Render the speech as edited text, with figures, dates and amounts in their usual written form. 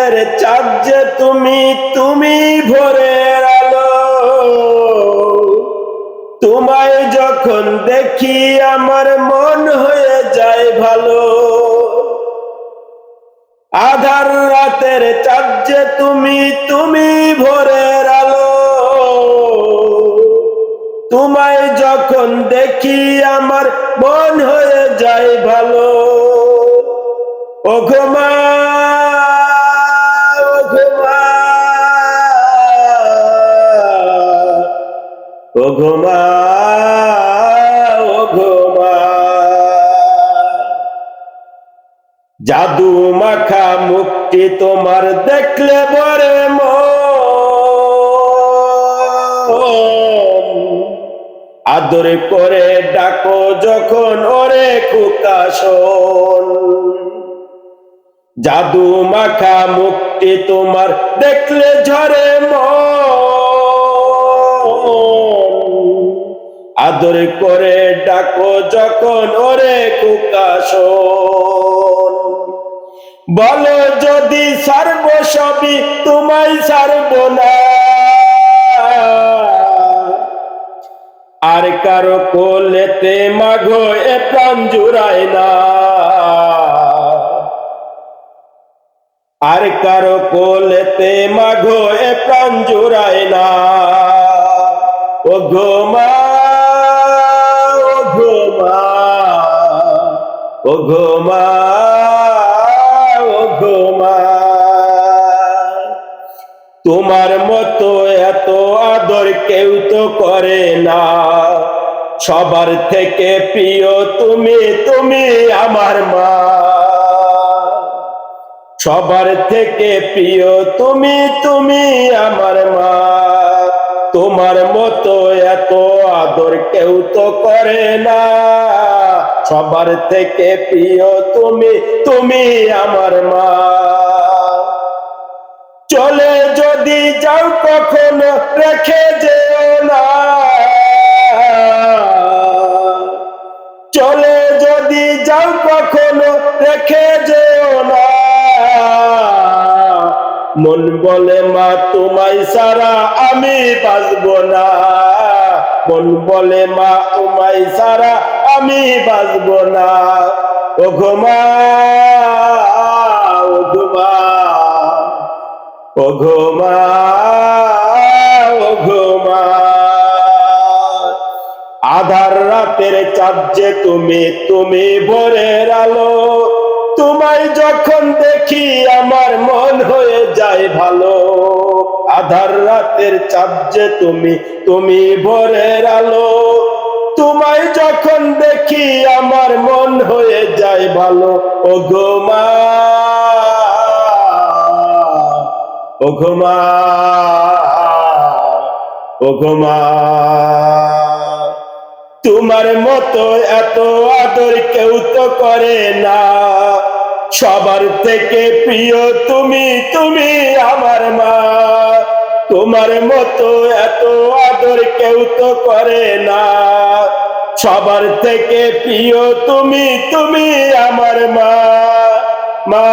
রাতের চাঁদ যে তুমি, তুমি ভোরের আলো। তোমায় যখন দেখি আমার মন হয়ে যায় ভালো। আধার রাতের চাঁদ যে তুমি, তুমি ভোরের আলো। তোমায় যখন দেখি আমার মন হয়ে যায় ভালো। ওগো মা, ওগো মা, ওগো মা, ওগো মা। জাদু মাখা মুখটি তোমার দেখলে বরে মন। আদর করে ডাকো যখন ওরে খোকা শোন। জাদু মাখা মুখটি তোমার দেখলে ঝরে মন। আদর করে ডাকো যখন ওরে খোকা শোন। বলো যদি ছাড়ব সবই, তোমায় ছাড়ব না। আর কারো কোলেতে মাগো এ প্রাণ জুড়ায় না। আর কারো কোলেতে মাগো এ প্রাণ জুড়ায় না। ওগো মা, ওগো মা, ওগো মা, ওগো মা। তোমার মতো এত আদর কেউ তো করে না। সবার থেকে প্রিয় তুমি, তুমি আমার মা। সবার থেকে প্রিয় তুমি, তুমি আমার মা। তোমার মতো এত আদর কেউ তো করে না। সবার থেকে প্রিয় তুমি, তুমি আমার মা। চলে যদি যাও কখনো রেখে যেও না। চলে যদি যাও কখনো রেখে যেও না। মন বলে মা তোমায় ছাড়া আমি বাঁচব না। মন বলে মা তোমায় ছাড়া আমি বাঁচব না। ওগো মা, ওগো মা, ওগো মা, ওগো মা। আধার রাতের চাঁদ যে তুমি, তুমি ভোরের আলো। তোমায় যখন দেখি আমার মন হয়ে যায় ভালো। আধার রাতের চাঁদ যে তুমি, তুমি ভোরের আলো। তোমায় যখন দেখি আমার মন হয়ে যায় ভালো। ওগো মা, ওগো মা, ওগো মা। তোমার মতো এত আদর কেউ তো করে না। সবার থেকে প্রিয় তুমি, তুমি আমার মা। তোমার মতো এত আদর কেউ তো করে না। সবার থেকে প্রিয় তুমি, তুমি আমার মা, মা।